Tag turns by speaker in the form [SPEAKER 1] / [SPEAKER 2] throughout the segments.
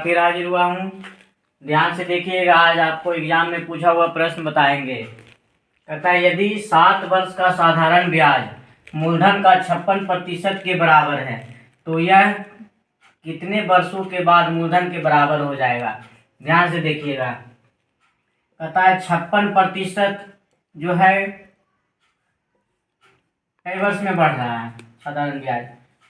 [SPEAKER 1] फिर हाजिर हुआ हूँ। ध्यान से देखिएगा, आज आपको एग्जाम में पूछा हुआ प्रश्न बताएंगे। कहता है यदि 7 वर्ष का साधारण ब्याज मूलधन का 56% के बराबर है तो यह कितने वर्षों के बाद मूलधन के बराबर हो जाएगा। ध्यान से देखिएगा, कहता है 56% जो है कई वर्ष में बढ़ रहा है। साधारण ब्याज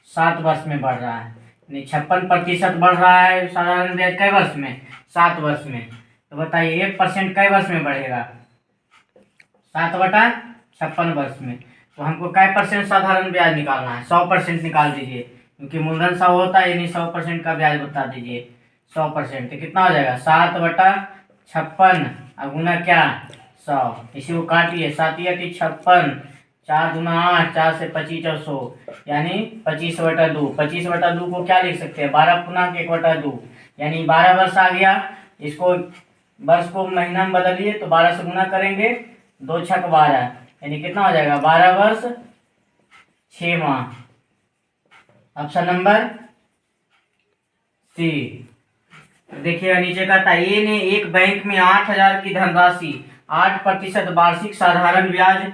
[SPEAKER 1] 7 वर्ष में बढ़ रहा है, यानी 56% बढ़ रहा है साधारण ब्याज कई वर्ष में, 7 वर्ष में। तो बताइए 1% कई वर्ष में बढ़ेगा, 7/56 वर्ष में। तो हमको कै परसेंट साधारण ब्याज निकालना है, 100% निकाल दीजिए, क्योंकि मूलधन 100 होता है, यानी 100% का ब्याज बता दीजिए। 100% तो कितना हो जाएगा, 7/56 और गुना क्या 100। इसी को काटिए, 7 या 56, 4 दूना 8, 4 से 25 और 100, यानी 25/2। 25/2 को क्या लिख सकते हैं, 12 पूर्णांक 1/2, यानी 12 वर्ष आ गया। इसको वर्ष को महीना में बदलिए तो 12 से गुना करेंगे, 2 छक 12, यानी कितना हो जाएगा 12 वर्ष 6 माह। Option number C. देखिएगा नीचे का था, ए ने एक बैंक में 8,000 की धनराशि 8% वार्षिक साधारण ब्याज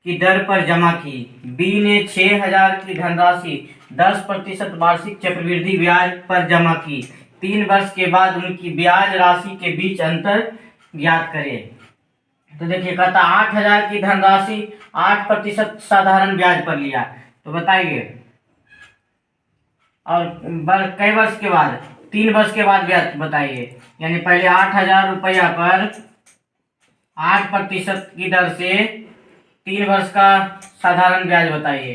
[SPEAKER 1] की दर पर जमा की। बी ने 6,000 की धनराशि 10% वार्षिक चक्रवृद्धि ब्याज पर जमा की। 3 वर्ष के बाद उनकी ब्याज राशि के बीच अंतर ज्ञात करें। तो देखिए कहता 8,000 की धनराशि 8% साधारण ब्याज पर लिया, तो बताइए और कई वर्ष के बाद, 3 वर्ष के बाद ब्याज बताइए। यानी पहले 8,000 रुपया पर 8% की दर से 3 वर्ष का साधारण ब्याज बताइए,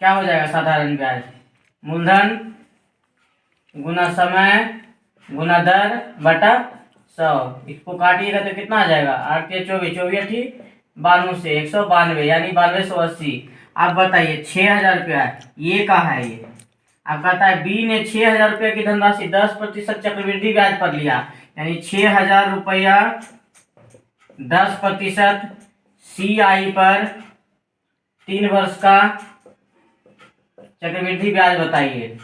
[SPEAKER 1] क्या हो जाएगा साधारण ब्याज, मूलधन गुना समय गुना दर बटा 100। इसको काटिएगा तो कितना आ जाएगा, 8 के 24, 24 92 से 192, यानी 9280। अब बताइए 6,000 रुपया ये का है ये। अब कहता है बी ने 6,000 रुपया की धनराशि 10% चक्रवृद्धि ब्याज पर लिया, यानी 6,000 रुपया 10% CI पर 3 वर्ष का चक्रवृद्धि ब्याज बताइए।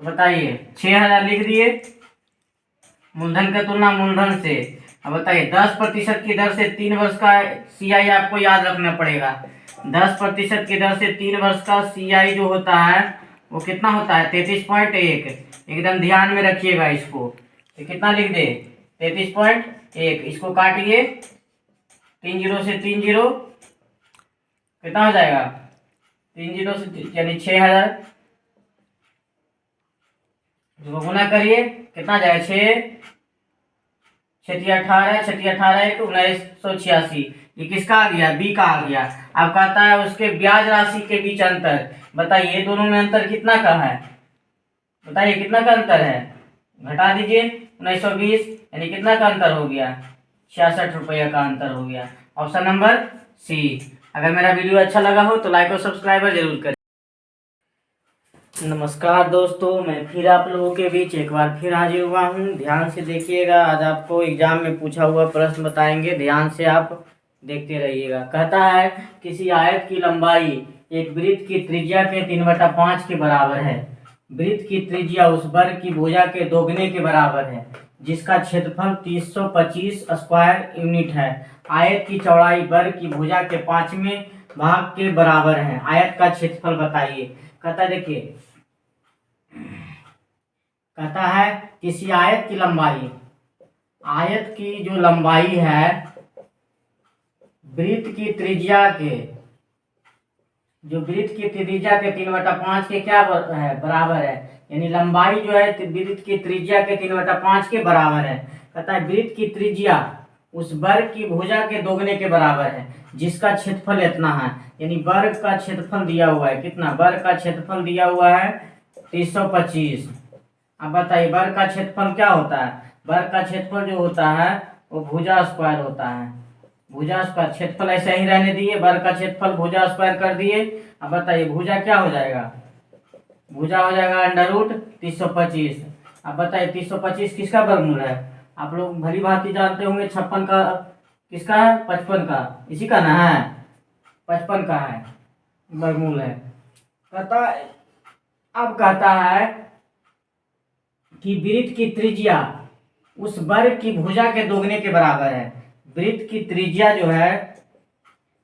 [SPEAKER 1] बताइए 6,000 लिख दिए मूलधन का तुलना मूलधन से। अब बताइए 10% की दर से 3 वर्ष का CI आपको याद रखना पड़ेगा। 10% की दर से 3 वर्ष का CI जो होता है वो कितना होता है, 33.1। एकदम ध्यान में रखिएगा इसको। तो कितना लिख दे, 33.1। इसको काटिए, 3 0 से 3 0 कितना हो जाएगा, 3 0 से यानी 6,000। गुना करिए कितना जाएगा, 6 6 18, 6 18 1986। ये किसका आ गया, बी का आ गया। अब कहता है उसके ब्याज राशि के बीच अंतर बताइए, दोनों में अंतर कितना का है, बताइए कितना का अंतर है, घटा दीजिए 1920, यानी कितना का अंतर हो गया, 66 रुपया का अंतर हो गया। Option number C. अगर मेरा वीडियो अच्छा लगा हो तो लाइक और सब्सक्राइब जरूर करें। नमस्कार दोस्तों, मैं फिर आप लोगों के बीच एक बार फिर हाजिर हुआ हूँ। ध्यान से देखिएगा, आज आपको एग्जाम में पूछा हुआ प्रश्न बताएंगे, ध्यान से आप देखते रहिएगा। कहता है किसी आयत की लंबाई एक वृत्त की त्रिज्या के 3/5 के बराबर है। वृत्त की त्रिज्या उस वर्ग की भुजा के दोगुने के बराबर है, जिसका क्षेत्रफल 325 स्क्वायर यूनिट है। आयत की चौड़ाई वर्ग की भुजा के 5वें भाग के बराबर है। आयत का क्षेत्रफल बताइए। कहता है देखिए, कहता है किसी आयत की लंबाई, आयत की जो लंबाई है वृत्त की त्रिज्या के, जो वृत्त की त्रिज्या के 3/5 के क्या है, बराबर है। यानी लंबाई जो है वृत्त की त्रिज्या के 3/5 के बराबर है। कहता है वृत्त की त्रिज्या उस वर्ग की भुजा के दोगुने के बराबर है, जिसका क्षेत्रफल इतना है। यानी वर्ग का क्षेत्रफल दिया हुआ है कितना, वर्ग का क्षेत्रफल दिया हुआ है 325। अब बताइए वर्ग का क्षेत्रफल क्या होता है, वर्ग का क्षेत्रफल जो होता है वो भुजा स्क्वायर होता है। भुजा स्क्वायर, क्षेत्रफल ऐसे ही रहने दिए, वर्ग का क्षेत्रफल भुजा स्क्वायर कर दिए। अब बताइए भुजा क्या हो जाएगा, भुजा हो जाएगा √325। अब बताइए 325 किसका वर्गमूल है, आप लोग भली भांति जानते होंगे 56 का किसका है, 55 का, इसी का ना है, 55 का है वर्गमूल है। कहता अब कहता है कि वृत्त की त्रिज्या उस वर्ग की भुजा के दोगुने के बराबर है। वृत्त की त्रिज्या जो है,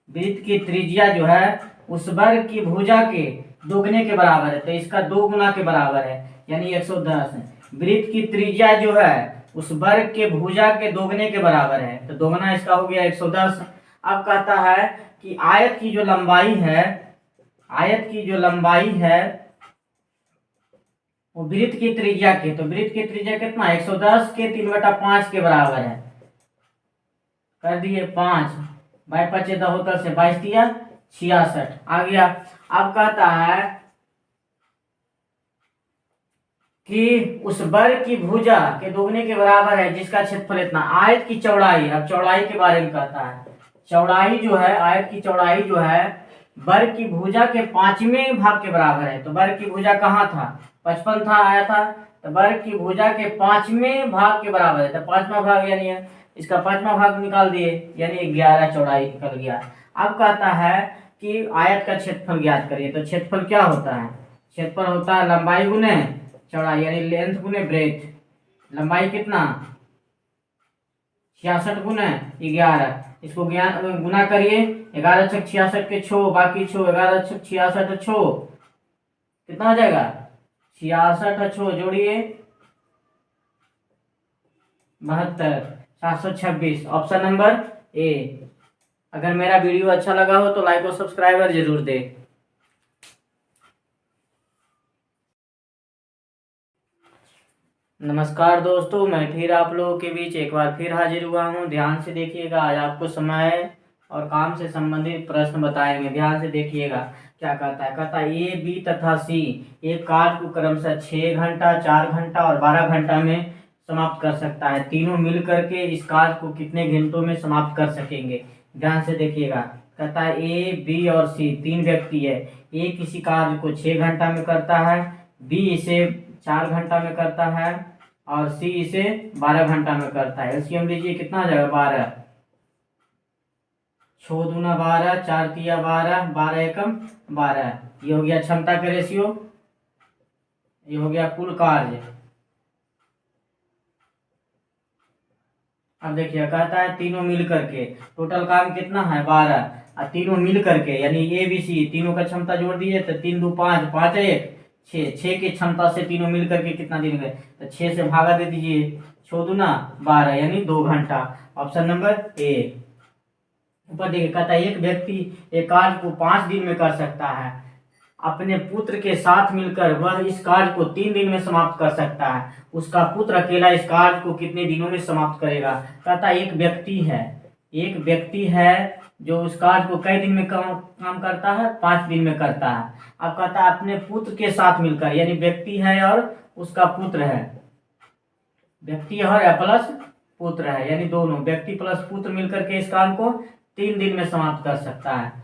[SPEAKER 1] वृत्त की त्रिज्या जो है उस वर्ग की भुजा के दोगुने के बराबर है, तो इसका 2 गुना के बराबर है, यानी 110 है। वृत्त की त्रिज्या जो है उस वर्ग के भुजा के दोगुने के बराबर है, तो दोगुना इसका हो गया 110। अब कहता है कि आयत की जो लंबाई है, आयत की जो लंबाई है वो वृत्त की त्रिज्या के, तो वृत्त की त्रिज्या कितना, 110 के 3/5 के बराबर है। कर दिए 5 बाई 5 होता से 22 दिया 66 आ गया। अब कहता है कि उस वर्ग की भुजा के दोगुने के बराबर है जिसका क्षेत्रफल इतना। आयत की चौड़ाई, अब चौड़ाई के बारे में कहता है। चौड़ाई जो है, आयत की चौड़ाई जो है वर्ग की भुजा के 5वें भाग के बराबर है। तो वर्ग की भुजा कहाँ था, 55 था, आया था, तो वर्ग की भुजा के 5वें भाग के बराबर है, तो 5वां भाग यानी इसका 5वां भाग निकाल दिए, यानी 11 चौड़ाई निकल गया। अब कहता है कि आयत का क्षेत्रफल ज्ञात करिए, तो क्षेत्रफल क्या होता है, क्षेत्रफल होता है लंबाई गुने चौड़ाई, यानी लेंथ गुने ब्रेथ। लंबाई कितना, 66 गुने 11, इसको गुना करिए, 11 छक 66 के 6, बाकी 6, 11 छक 66 6, कितना हो जाएगा 66 6 जोड़िए 72, 726। Option number A. अगर मेरा वीडियो अच्छा लगा हो तो लाइक और सब्सक्राइबर जरूर दे। नमस्कार दोस्तों, मैं फिर आप लोगों के बीच एक बार फिर हाजिर हुआ हूँ। ध्यान से देखिएगा, आज आपको समय और काम से संबंधित प्रश्न बताएंगे। ध्यान से देखिएगा क्या कहता है। कहता है ए, बी तथा सी एक कार्य को क्रमशः 6 घंटा, 4 घंटा और 12 घंटा में समाप्त कर सकता है। तीनों मिल करके इस कार्य को कितने घंटों में समाप्त कर सकेंगे। ध्यान से देखिएगा। कहता है ए, बी और सी 3 व्यक्ति है। ए किसी कार्य को 6 घंटा में करता है, बी इसे 4 घंटा में करता है और सी इसे 12 घंटा में करता है। एलसीएम लीजिए, कितना हो जाएगा 12, 6 दूना 12, 4 तिया 12, 12 एकम 12। ये हो गया क्षमता का रेशियो, ये हो गया कुल कार्य। अब देखिए कहता है तीनों मिल करके टोटल काम कितना है 12, और तीनों मिल करके यानी ए बी सी तीनों का क्षमता जोड़ दीजिए, तो 3 2 5, 5 1 6, 6 की क्षमता से तीनों मिल करके कितना दिन गए, तो 6 से भागा दे दीजिए, 6 दूना 12 यानी 2 घंटा। Option number A. ऊपर देखिए कहता है एक व्यक्ति एक कार्य को 5 दिन में कर सकता है। अपने पुत्र के साथ मिलकर वह इस कार्य को 3 दिन में समाप्त कर सकता है। उसका पुत्र अकेला इस कार्य को कितने दिनों में समाप्त करेगा। कहता है एक व्यक्ति है, एक व्यक्ति है जो उस कार्य को कई दिन में काम करता है, 5 दिन में करता है। अब कहता है अपने पुत्र के साथ मिलकर, यानी व्यक्ति है और उसका पुत्र है, व्यक्ति और प्लस पुत्र है, यानी दोनों व्यक्ति प्लस पुत्र मिलकर के इस काम को 3 दिन में समाप्त कर सकता है।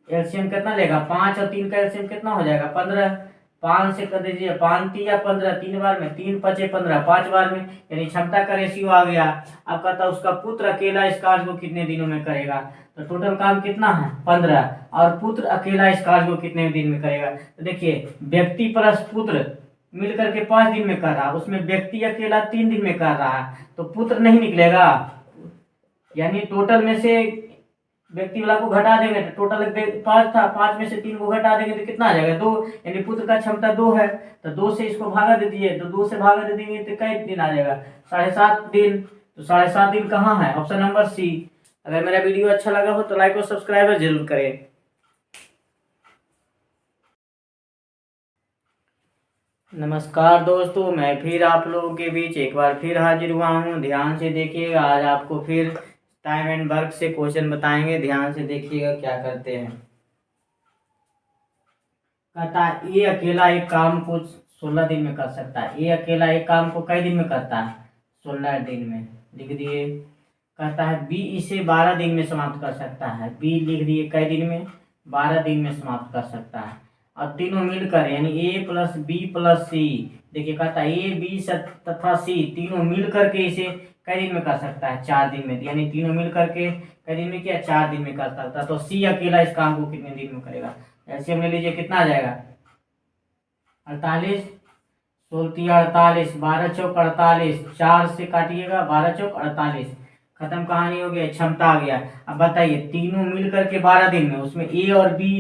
[SPEAKER 1] एलसीएम कितना लेगा, 5 और 3 का एलसीएम कितना हो जाएगा 15। 5 से कर दीजिए, 5 तिया 15, 3 बार में 3 5 15, 5 बार में, यानी क्षमता का रेशियो आ गया। अब कहता है उसका पुत्र अकेला इस कार्य को कितने दिनों में करेगा, तो टोटल काम कितना है 15, और पुत्र अकेला इस कार्य को कितने दिन में करेगा। तो देखिए व्यक्ति प्लस पुत्र मिलकर के 5 दिन में कर रहा, उसमें व्यक्ति अकेला 3 दिन में कर रहा है, तो पुत्र नहीं निकलेगा, यानी टोटल में से व्यक्ति वाला को घटा देंगे तो टोटल 5 था, 5 में से 3 को घटा देंगे तो कितना आ जाएगा 2, यानी पुत्र का क्षमता 2 है, तो 2 से इसको भागा दे दीजिए, तो 2 से भागा दे देंगे तो कई दिन आ जाएगा 7.5 दिन। तो 7.5 दिन कहाँ है, ऑप्शन नंबर सी। अगर मेरा वीडियो अच्छा लगा हो तो लाइक और सब्सक्राइबर जरूर करें। नमस्कार दोस्तों, मैं फिर आप लोगों के बीच एक बार फिर हाजिर हुआ हूँ। ध्यान से देखिएगा, आज आपको फिर टाइम एंड वर्क से क्वेश्चन बताएंगे। ध्यान से देखिएगा क्या करते हैं। कहता है ये अकेला एक काम को 16 दिन में कर सकता है। ये अकेला एक काम को कई दिन में करता है, 16 दिन में, लिख दिए। कहता है बी इसे 12 दिन में समाप्त कर सकता है। बी लिख दिए कई दिन में, 12 दिन में समाप्त कर सकता है। और तीनों मिलकर यानी ए प्लस बी प्लस सी, देखिए कहता है ए बी तथा सी तीनों मिल करके इसे कई दिन में कर सकता है, 4 दिन में, यानी तीनों मिल करके कई दिन में किया 4 दिन में कर सकता है। तो सी अकेला इस काम को कितने दिन में करेगा। ऐसे हम ले लीजिए, कितना आ जाएगा 48, 16 48, 12 चौक 48, 4 से काटिएगा, 12 चौक 48, खत्म कहानी हो गया, क्षमता आ गया। अब बताइए तीनों मिल करके 12 दिन में, उसमें ए और बी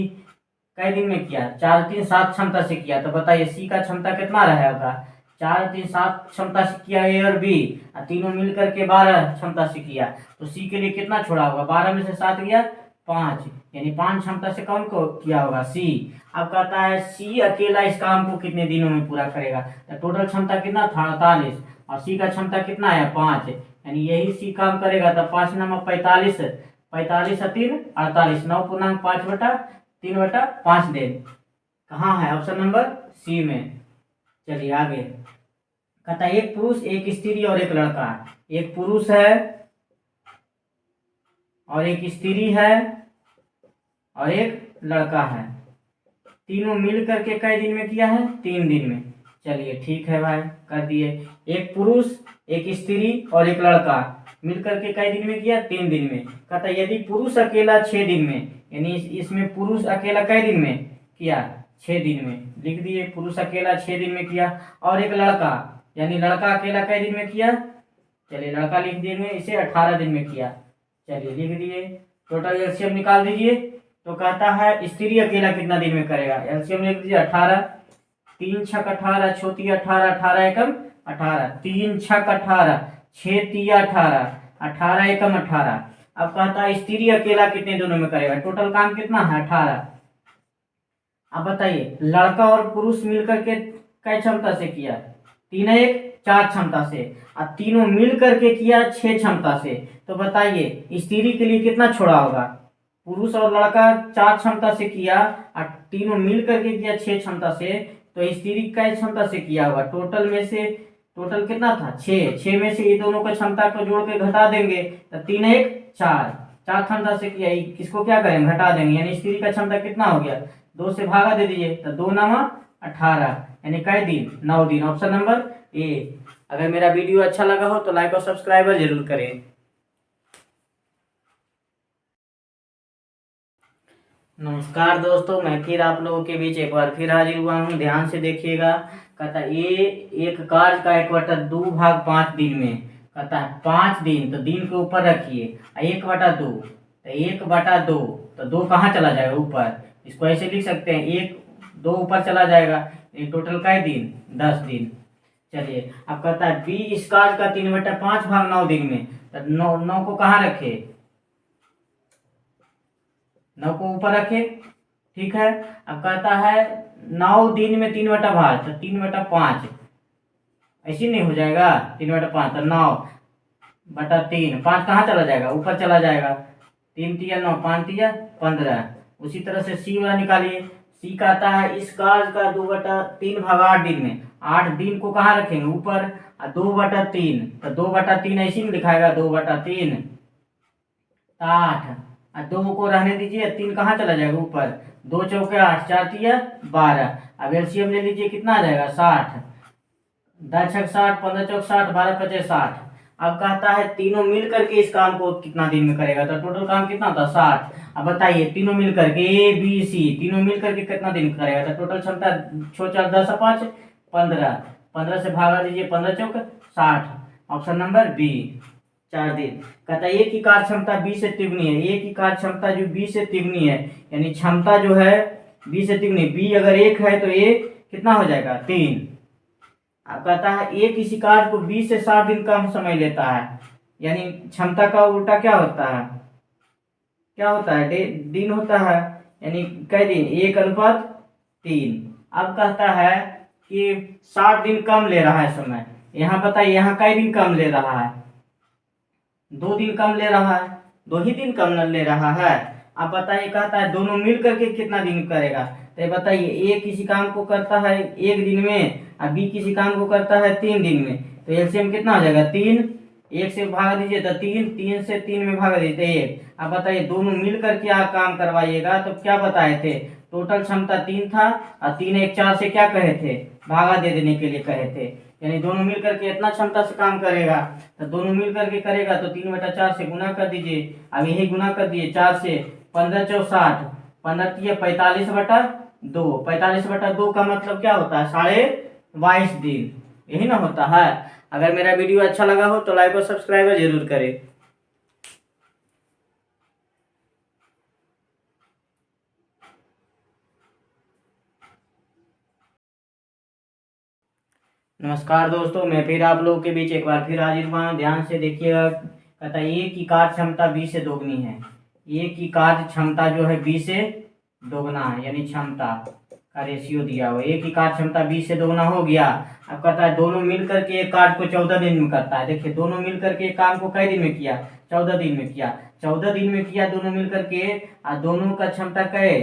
[SPEAKER 1] कई दिन में किया, 4 3 7 क्षमता से किया, तो बताइए सी का क्षमता कितना रहेगा? 4 3 7 क्षमता से किया ए और बी, और तीनों मिल करके 12 क्षमता से किया, तो सी के लिए कितना छोड़ा होगा? 12 में से 7 गया 5, यानी 5 क्षमता से कौन को किया होगा? सी। अब कहता है सी अकेला इस काम को कितने दिनों में पूरा करेगा? तो टोटल क्षमता कितना था? 48, और सी का क्षमता कितना है? 5, यानी यही सी काम करेगा। तो 5 नंबर 45, 45 और 3 48, 9 पूर्णांक 5/3/5 दिन कहाँ है? ऑप्शन नंबर सी में। चलिए आगे, कहता है एक पुरुष एक स्त्री और एक लड़का, एक पुरुष है और एक स्त्री है और एक लड़का है, तीनों मिल करके कई दिन में किया है? 3 दिन में। चलिए ठीक है भाई, कर दिए। एक पुरुष एक स्त्री और एक लड़का मिल करके कई दिन में किया? 3 दिन में। कहता है यदि पुरुष अकेला 6 दिन में, यानी इसमें पुरुष अकेला कई दिन में किया? 6 दिन में। लिख दिए पुरुष अकेला 6 दिन में किया, और एक लड़का, यानी लड़का अकेला कई दिन में किया? चलिए लड़का लिख देंगे, इसे 18 दिन में किया। चलिए लिख दिए। टोटल एलसीएम निकाल दीजिए। तो कहता है स्त्री अकेला कितना दिन में करेगा? एलसीएम लिख दीजिए 18, 3 छक 18, छोटी 18, 18 एकम 18, 3 छक 18, 6 तिया 18, 18 एकम 18। अब कहता है स्त्री अकेला कितने दिनों में करेगा? टोटल काम कितना है? 18। अब बताइए लड़का और पुरुष मिलकर के कई क्षमता से किया? 3 1 4 क्षमता से, और तीनों मिल करके किया 6 क्षमता से। तो बताइए स्त्री के लिए कितना छोड़ा होगा? पुरुष और लड़का 4 क्षमता से किया और तीनों मिल करके किया 6 क्षमता से, तो स्त्री कई क्षमता से किया होगा? टोटल में से टोटल कितना था? 6, 6 में से ये दोनों का क्षमता को जोड़ के घटा देंगे, तो 3 1 4, 4 क्षमता से किया, इसको क्या करेंगे? घटा देंगे, यानी स्त्री का क्षमता कितना हो गया? 2 से भागा दे दीजिए, तो 2 9 18, यानी कई दिन? 9 दिन। Option number A. अगर मेरा वीडियो अच्छा लगा हो तो लाइक और सब्सक्राइबर जरूर करें। नमस्कार दोस्तों, मैं फिर आप लोगों के बीच एक बार फिर हाजिर हुआ हूँ। ध्यान से देखिएगा। कहता है ये एक कार्य का 1/2 दिन में, कहता है 5 दिन, तो दिन के ऊपर रखिए, 1/2, तो 1/2, तो 2 कहाँ चला जाएगा? ऊपर। इसको ऐसे लिख सकते हैं 1 2 ऊपर चला जाएगा, टोटल कई दिन? 10 दिन। चलिए अब कहता है बी इस कार्य का 3/5 भाग 9 दिन में, तो 9 को कहाँ रखे? 9 को ऊपर रखे, ठीक है। अब कहता है 9 दिन में 3/5, तो 3/5 ऐसे नहीं हो जाएगा? 3/5, तो 9/3, 5 कहाँ चला जाएगा? ऊपर चला जाएगा। 3 तिया 9, 5 तिया 15। उसी तरह से सी वाला निकालिए। सी कहता है इस कार्य का 2/3 भाग 8 दिन में, 8 दिन को कहाँ रखेंगे? ऊपर। और 2/3, तो 2/3 ऐसे ही लिखाएगा, 2/3 8, और 2 को रहने दीजिए, 3 कहाँ चला जाएगा? ऊपर। 2 चौके 8, 4 तिया 12। अब एलसीएम ले लीजिए, कितना आ जाएगा? 60, 10 छक 60, 15 चौक 60, 12 पचे 60। अब कहता है तीनों मिल करके इस काम को कितना दिन में करेगा? तो टोटल काम कितना था? 60। अब बताइए तीनों मिल करके ए बी सी तीनों मिल करके कितना दिन में करेगा? तो टोटल क्षमता 6 4 10 5 15, 15 से भागा दीजिए, 15 चौक 60। ऑप्शन नंबर बी, 4 दिन। कहता है एक की कार्य क्षमता 20 से तिगुनी है, एक की कार्य क्षमता जो 20 से तिगुनी है, यानी क्षमता जो है 20 से तिगुनी, बी अगर 1 है तो ए कितना हो जाएगा? 3। अब कहता है एक किसी कार्य को 20 से 60 दिन कम समय लेता है, यानी क्षमता का उल्टा क्या होता है? क्या होता है? दिन होता है, यानी कई दिन? 1/3। अब कहता है कि 60 दिन कम ले रहा है समय। यहाँ बताइए यहाँ कई दिन कम ले रहा है? 2 दिन कम ले रहा है, 2 ही दिन कम ले रहा है। अब बताइए कहता है दोनों मिल करके कितना दिन करेगा? तो बताइए ए किसी काम को करता है 1 दिन में, और बी किसी काम को करता है 3 दिन में, तो एलसीएम कितना हो जाएगा? 3, 1 से भागा दीजिए तो 3, 3 से 3 में भागा दीजिए 1। अब बताइए दोनों मिल करके आप काम करवाइएगा, तो क्या बताए थे? टोटल क्षमता 3 था, और 3 1 4 से क्या कहे थे? भागा दे देने के लिए कहे थे, यानी दोनों मिल करके इतना क्षमता से काम करेगा। तो दोनों मिल करके करेगा तो 3/4 से गुना कर दीजिए। अब यही गुना कर दिए 4 से, 15 चौक 60, 15 तिया 45/2, 45/2 का मतलब क्या होता है? 22 दिन, यही ना होता है। अगर मेरा वीडियो अच्छा लगा हो तो लाइक और सब्सक्राइब जरूर करें। नमस्कार दोस्तों, मैं फिर आप लोगों के बीच एक बार फिर हाजिर हुआ हूं। ध्यान से देखिएगा। कहता है ए की कार्य क्षमता बी से दोगुनी है। ए की कार्य क्षमता जो है बी से दोगुना है, यानी क्षमता का रेशियो दिया हुआ। ए की कार्य क्षमता बी से दोगुना हो गया। अब कहता है दोनों मिल करके एक कार्य को 14 दिन में करता है। देखिए दोनों मिल करके एक काम को कई दिन में किया, 14 दिन में किया। 14 दिन में किया दोनों मिल करके, और दोनों का क्षमता कहे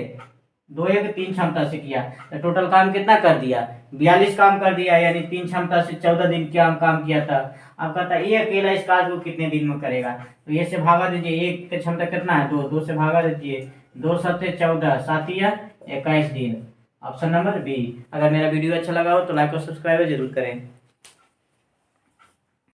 [SPEAKER 1] 2 1 3 क्षमता से किया, तो टोटल काम कितना कर दिया? 42 काम कर दिया, यानी 3 क्षमता से 14 दिन क्या काम किया था। अब कहता है ये अकेला इस कार्य को कितने दिन में करेगा, तो ये से भागा दीजिए। एक की क्षमता कितना है? 2, 2 से भागा दीजिए। 2 7 14, 7 या 21 दिन। Option number B. अगर मेरा वीडियो अच्छा लगा हो तो लाइक और सब्सक्राइब जरूर करें।